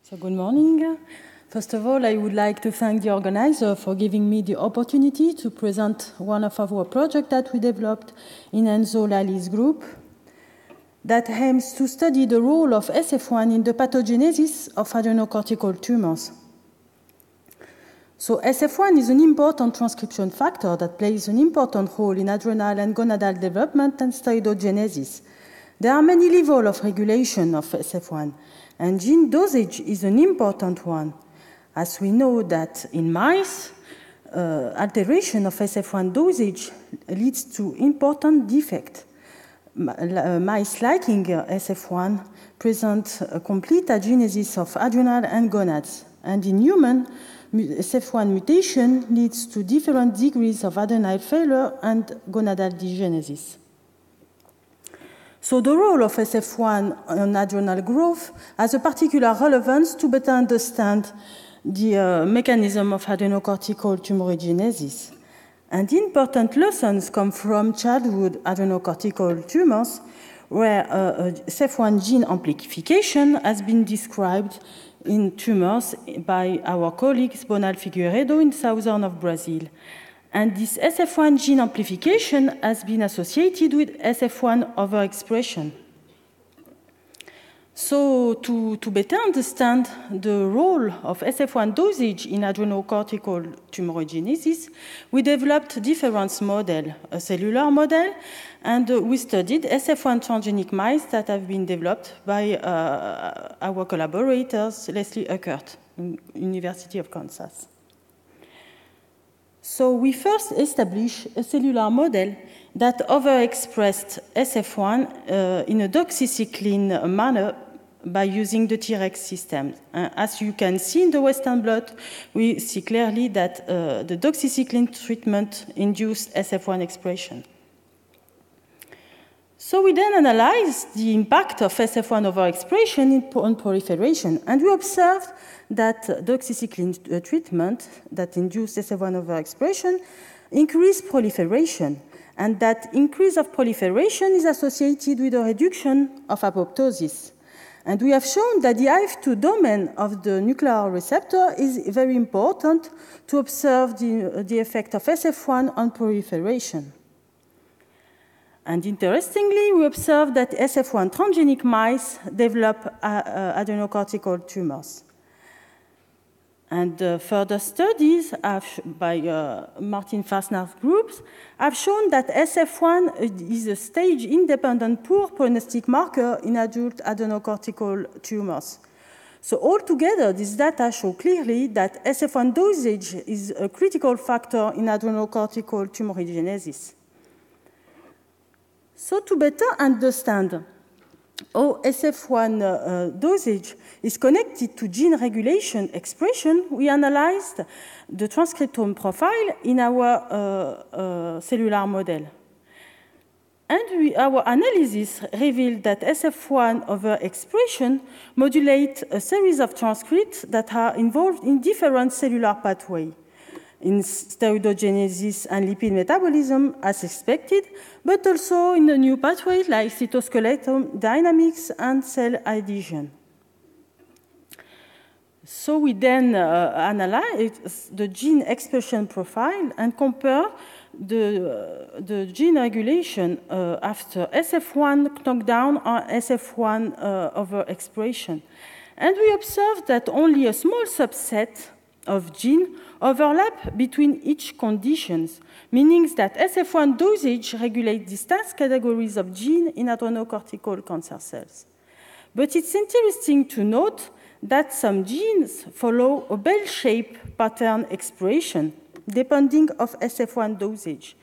So good morning. First of all, I would like to thank the organizer for giving me the opportunity to present one of our projects that we developed in Enzo Lali's group that aims to study the role of SF1 in the pathogenesis of adrenocortical tumors. So SF1 is an important transcription factor that plays an important role in adrenal and gonadal development and steroidogenesis. There are many levels of regulation of SF1, and gene dosage is an important one, as we know that in mice, alteration of SF1 dosage leads to important defect. Mice lacking SF1 present a complete agenesis of adrenal and gonads, and in human, SF1 mutation leads to different degrees of adrenal failure and gonadal degenesis. So the role of SF1 on adrenal growth has a particular relevance to better understand the mechanism of adrenocortical tumorigenesis. And important lessons come from childhood adrenocortical tumors, where SF1 gene amplification has been described in tumors by our colleagues Bonal Figueiredo in southern of Brazil. And this SF1 gene amplification has been associated with SF1 overexpression. So to better understand the role of SF1 dosage in adrenocortical tumorigenesis, we developed different models, a cellular model, and we studied SF1 transgenic mice that have been developed by our collaborators, Leslie Eckert, in University of Kansas. So we first established a cellular model that overexpressed SF1 in a doxycycline manner by using the T-Rex system. As you can see in the Western blot, we see clearly that the doxycycline treatment induced SF1 expression. So we then analyzed the impact of SF1 overexpression on proliferation, and we observed that doxycycline treatment that induced SF1 overexpression increased proliferation, and that increase of proliferation is associated with a reduction of apoptosis. And we have shown that the IF2 domain of the nuclear receptor is very important to observe the effect of SF1 on proliferation. And interestingly, we observed that SF1 transgenic mice develop adrenocortical tumors. And further studies by Martin Fassner's groups have shown that SF1 is a stage-independent poor prognostic marker in adult adrenocortical tumors. So altogether, this data show clearly that SF1 dosage is a critical factor in adrenocortical tumorigenesis. So to better understand how SF1 dosage is connected to gene regulation expression, we analyzed the transcriptome profile in our cellular model. And our analysis revealed that SF1 overexpression modulates a series of transcripts that are involved in different cellular pathways, in steroidogenesis and lipid metabolism as expected, but also in the new pathways like cytoskeletal dynamics and cell adhesion. So we then analyze the gene expression profile and compare the gene regulation after SF1 knockdown or SF1 overexpression. And we observed that only a small subset of genes overlap between each conditions, meaning that SF1 dosage regulates distinct categories of genes in adrenocortical cancer cells. But it's interesting to note that some genes follow a bell-shaped pattern expression, depending on SF1 dosage.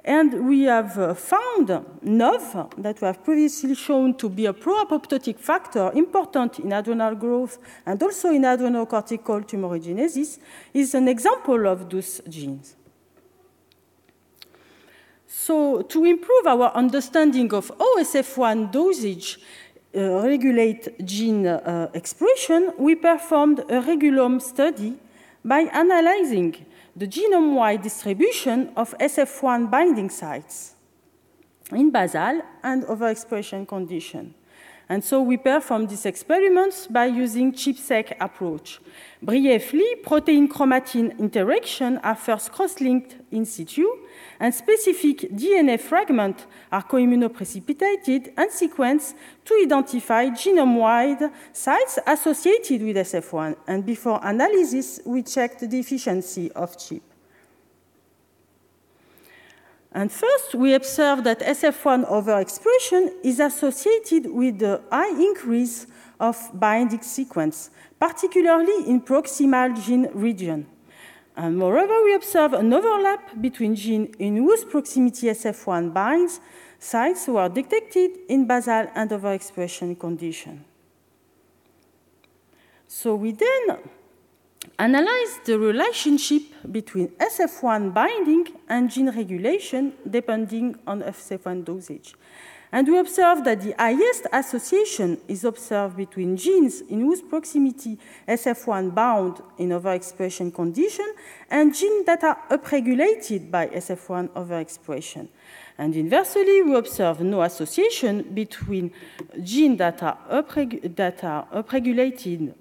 And we have found NOV, that we have previously shown to be a pro-apoptotic factor important in adrenal growth and also in adrenocortical tumorigenesis, is an example of those genes. So to improve our understanding of how SF1 dosage regulate gene expression, we performed a regulome study by analyzing the genome-wide distribution of SF1 binding sites in basal and overexpression condition. And so we perform these experiments by using ChIP-seq approach. Briefly, protein-chromatin interactions are first cross-linked in situ, and specific DNA fragments are co-immunoprecipitated and sequenced to identify genome-wide sites associated with SF1. And before analysis, we check the efficiency of ChIP. And first, we observe that SF1 overexpression is associated with the high increase of binding sequence, particularly in proximal gene region. And moreover, we observe an overlap between genes in whose proximity SF1 binds sites who are detected in basal and overexpression condition. So we then analyze the relationship between SF1 binding and gene regulation depending on SF1 dosage. And we observe that the highest association is observed between genes in whose proximity SF1 bound in overexpression condition and genes that are upregulated by SF1 overexpression. And inversely, we observe no association between genes that are upregulated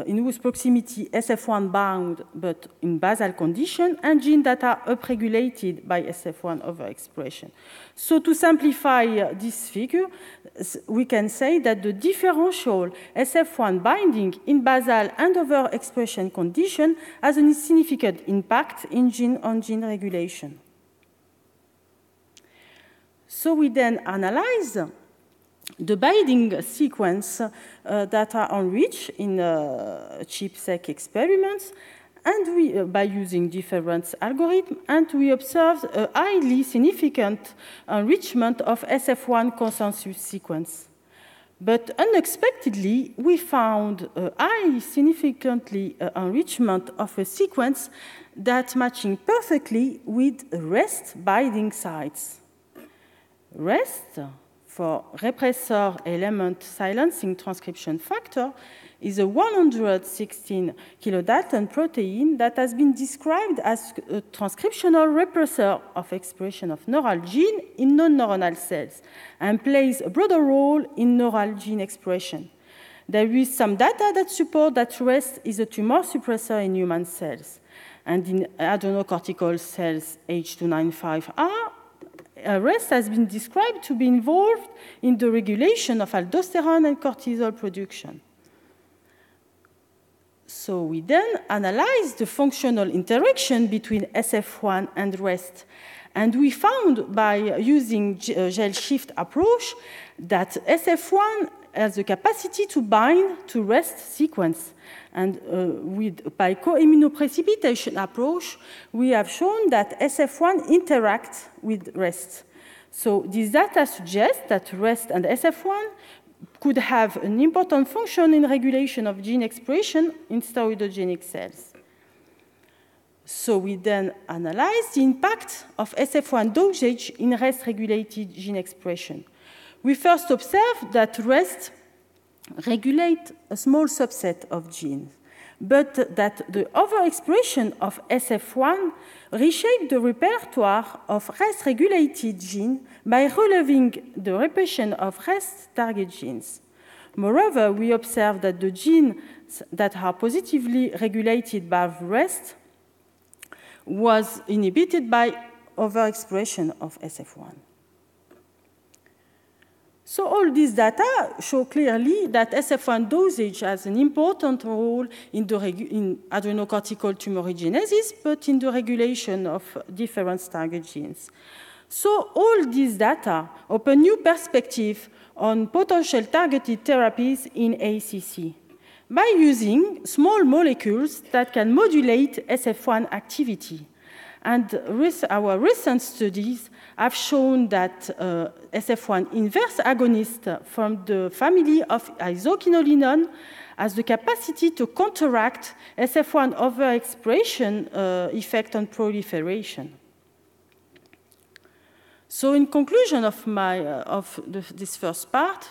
in whose proximity SF1 bound but in basal condition, and genes that are upregulated by SF1 overexpression. So to simplify this figure, we can say that the differential SF1 binding in basal and overexpression condition has a significant impact in gene regulation. So we then analyze the binding sequence that are enriched in ChIP-seq experiments, and we, by using different algorithms, and we observe a highly significant enrichment of SF1 consensus sequence. But unexpectedly, we found a high significantly enrichment of a sequence that matching perfectly with REST binding sites. REST, for repressor element silencing transcription factor, is a 116 kilodalton protein that has been described as a transcriptional repressor of expression of neural gene in non-neuronal cells and plays a broader role in neural gene expression. There is some data that support that REST is a tumor suppressor in human cells. And in adrenocortical cells H295R, REST has been described to be involved in the regulation of aldosterone and cortisol production. So we then analyzed the functional interaction between SF1 and REST. And we found by using gel shift approach that SF1 has the capacity to bind to REST sequence. And by co-immunoprecipitation approach, we have shown that SF1 interacts with REST. So this data suggests that REST and SF1 could have an important function in regulation of gene expression in steroidogenic cells. So we then analyzed the impact of SF1 dosage in REST-regulated gene expression. We first observed that REST regulates a small subset of genes, but that the overexpression of SF1 reshaped the repertoire of REST-regulated genes by relieving the repression of REST target genes. Moreover, we observed that the genes that are positively regulated by REST was inhibited by overexpression of SF1. So all these data show clearly that SF1 dosage has an important role in adrenocortical tumorigenesis, but in the regulation of different target genes. So all these data open new perspective on potential targeted therapies in ACC by using small molecules that can modulate SF1 activity. And our recent studies have shown that SF1 inverse agonist from the family of isoquinolinone has the capacity to counteract SF1 overexpression effect on proliferation. So in conclusion of this first part,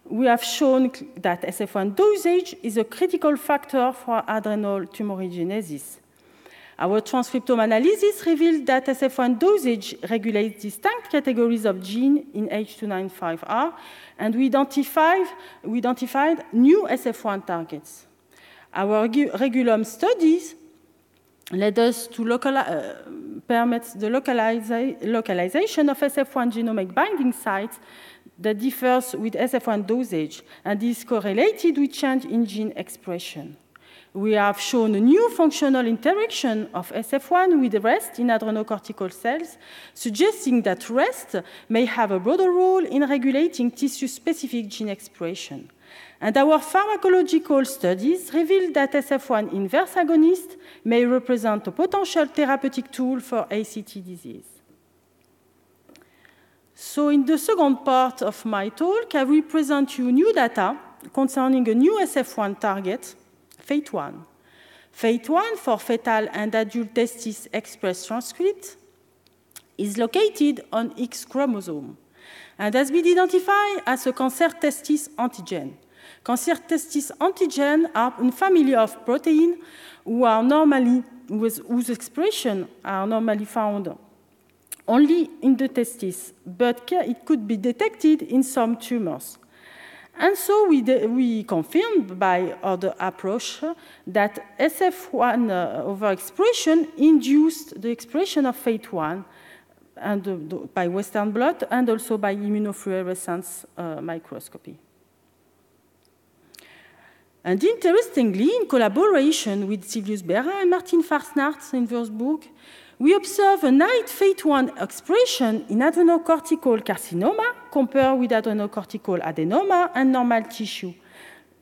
we have shown that SF1 dosage is a critical factor for adrenal tumorigenesis. Our transcriptome analysis revealed that SF1 dosage regulates distinct categories of gene in H295R, and we identified new SF1 targets. Our regulome studies led us to permit the localization of SF1 genomic binding sites that differs with SF1 dosage and is correlated with change in gene expression. We have shown a new functional interaction of SF1 with REST in adrenocortical cells, suggesting that REST may have a broader role in regulating tissue-specific gene expression. And our pharmacological studies revealed that SF1 inverse agonist may represent a potential therapeutic tool for ACT disease. So in the second part of my talk, I will present you new data concerning a new SF1 target, FATE1. FATE1, for fetal and adult testis express transcript, is located on X chromosome and has been identified as a cancer testis antigen. Cancer testis antigen are a family of proteins whose expression are normally found only in the testis, but it could be detected in some tumors. And so we confirmed by other approach that SF1 overexpression induced the expression of FATE1 and by Western blot and also by immunofluorescence microscopy. And interestingly, in collaboration with Silvius Berra and Martin Farsnartz in Würzburg, we observe a night FATE1 expression in adrenocortical carcinoma compared with adrenocortical adenoma and normal tissue,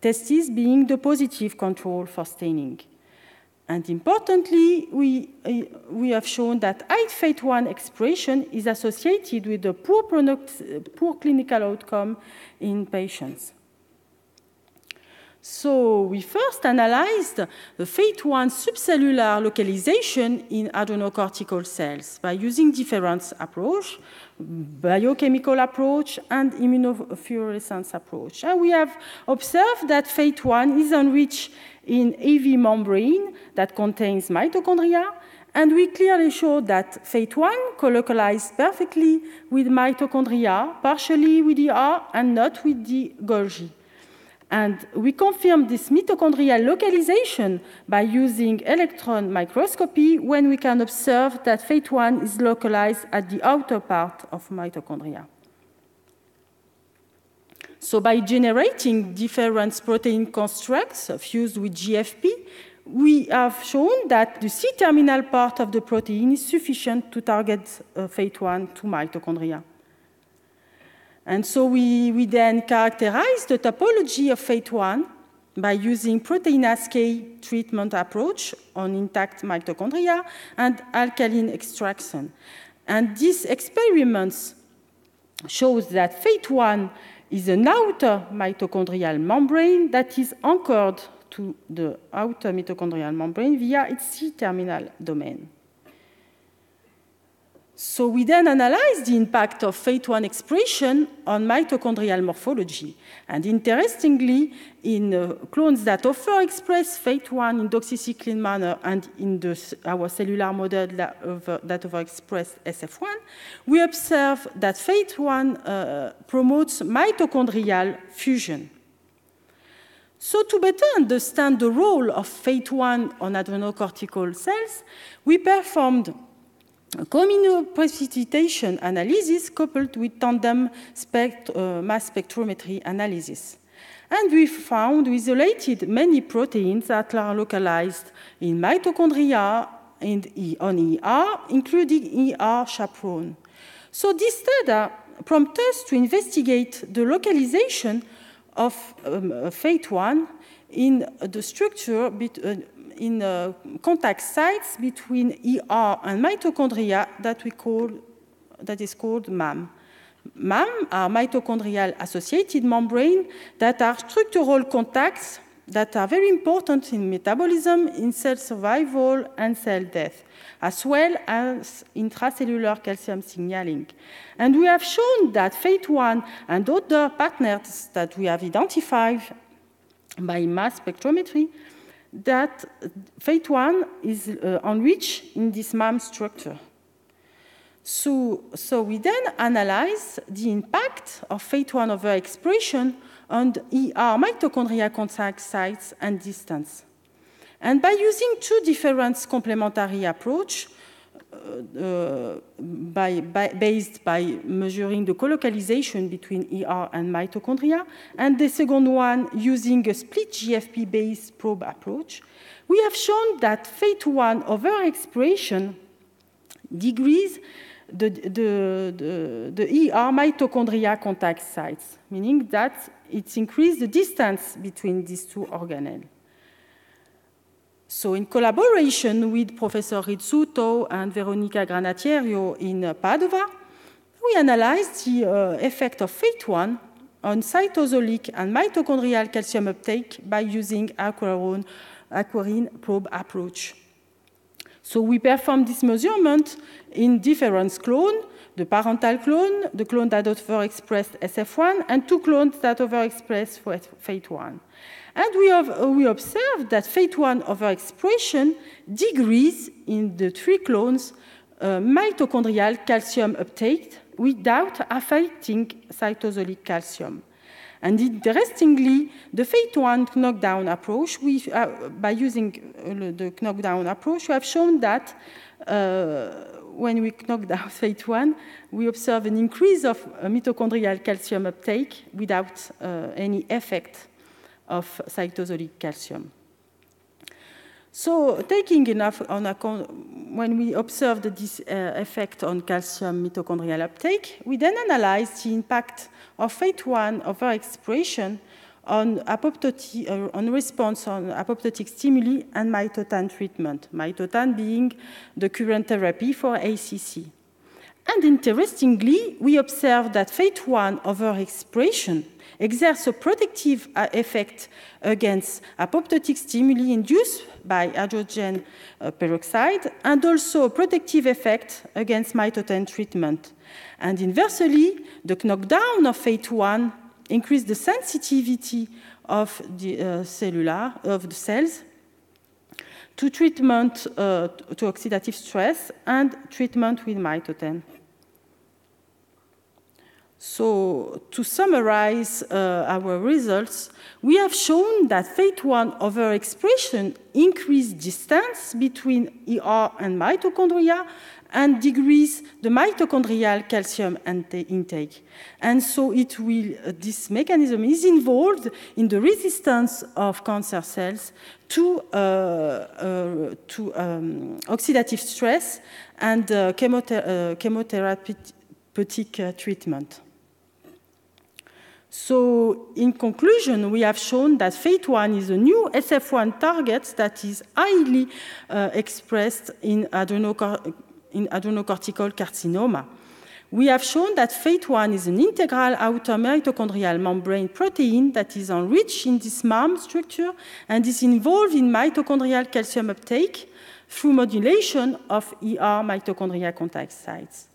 testis being the positive control for staining. And importantly, we have shown that high FATE1 expression is associated with a poor clinical outcome in patients. So we first analyzed the FATE1 subcellular localization in adrenocortical cells by using different approaches, biochemical approach and immunofluorescence approach. And we have observed that FATE1 is enriched in AV membrane that contains mitochondria, and we clearly show that FATE1 co-localized perfectly with mitochondria, partially with ER and not with the Golgi. And we confirm this mitochondrial localization by using electron microscopy when we can observe that FATE1 is localized at the outer part of mitochondria. So by generating different protein constructs fused with GFP, we have shown that the C-terminal part of the protein is sufficient to target FATE1 to mitochondria. And so we then characterize the topology of FATE1 by using proteinase K treatment approach on intact mitochondria and alkaline extraction. And these experiments shows that FATE1 is an outer mitochondrial membrane that is anchored to the outer mitochondrial membrane via its C-terminal domain. So we then analyzed the impact of FATE1 expression on mitochondrial morphology. And interestingly, in clones that overexpress FATE1 in doxycycline manner and in our cellular model that overexpress SF1, we observe that FATE1 promotes mitochondrial fusion. So to better understand the role of FATE1 on adrenocortical cells, we performed immunoprecipitation analysis coupled with tandem mass spectrometry analysis. And we isolated many proteins that are localized in mitochondria and on ER, including ER chaperone. So this data prompted us to investigate the localization of FATE1 in the structure in contact sites between ER and mitochondria that is called MAM. MAM are mitochondrial-associated membrane that are structural contacts that are very important in metabolism, in cell survival, and cell death, as well as intracellular calcium signaling. And we have shown that FATE1 and other partners that we have identified by mass spectrometry that FATE1 is enriched in this MAM structure. So we then analyze the impact of FATE1 overexpression on ER mitochondria contact sites and distance. And by using two different complementary approaches, based by measuring the colocalization between ER and mitochondria, and the second one using a split GFP-based probe approach, we have shown that FATE1 overexpression decreases the ER mitochondria contact sites, meaning that it increases the distance between these two organelles. So in collaboration with Professor Rizzuto and Veronica Granatiero in Padova, we analyzed the effect of FATE1 on cytosolic and mitochondrial calcium uptake by using aquarine probe approach. So we performed this measurement in different clones, the parental clone, the clone that overexpressed SF1, and two clones that overexpressed FATE1. And we observed that FATE1 overexpression decreases in the three clones mitochondrial calcium uptake without affecting cytosolic calcium. And interestingly, the FATE1 knockdown approach, by using the knockdown approach, we have shown that when we knock down FATE1, we observe an increase of mitochondrial calcium uptake without any effect of cytosolic calcium. So taking enough on account, when we observed this effect on calcium mitochondrial uptake, we then analyzed the impact of FATE1 overexpression on response on apoptotic stimuli and mitotan treatment, mitotan being the current therapy for ACC. And interestingly, we observed that FATE1 overexpression exerts a protective effect against apoptotic stimuli induced by hydrogen peroxide, and also a protective effect against mitotan treatment. And inversely, the knockdown of FATE1 increased the sensitivity of the cells to treatment to oxidative stress and treatment with mitotan. So to summarize our results, we have shown that FATE1 overexpression increased distance between ER and mitochondria and decrease the mitochondrial calcium intake. And so this mechanism is involved in the resistance of cancer cells to oxidative stress and chemotherapeutic treatment. So, in conclusion, we have shown that FATE1 is a new SF1 target that is highly expressed in adrenocortical carcinoma. We have shown that FATE1 is an integral outer mitochondrial membrane protein that is enriched in this MAM structure and is involved in mitochondrial calcium uptake through modulation of ER mitochondria contact sites.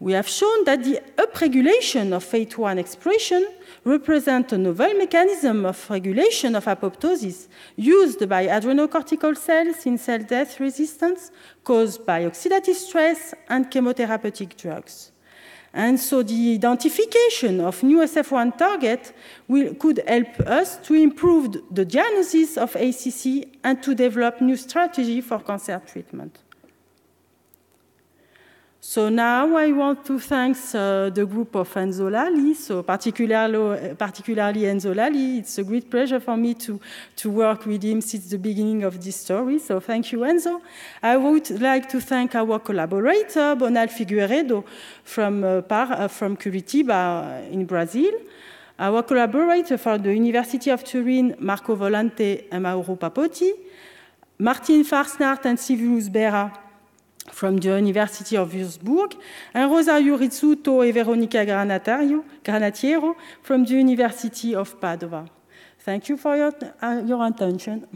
We have shown that the upregulation of FATE1 expression represents a novel mechanism of regulation of apoptosis used by adrenocortical cells in cell death resistance caused by oxidative stress and chemotherapeutic drugs. And so the identification of new SF1 target could help us to improve the diagnosis of ACC and to develop new strategies for cancer treatment. So now I want to thank the group of Enzo Lali, so particularly Enzo Lali. It's a great pleasure for me to work with him since the beginning of this story. So thank you, Enzo. I would like to thank our collaborator, Bonal Figueiredo from Curitiba in Brazil, our collaborator for the University of Turin, Marco Volante and Mauro Papotti, Martin Farsnart and Silvius Bera from the University of Würzburg, and Rosario Rizzuto and Veronica Granatiero from the University of Padova. Thank you for your attention.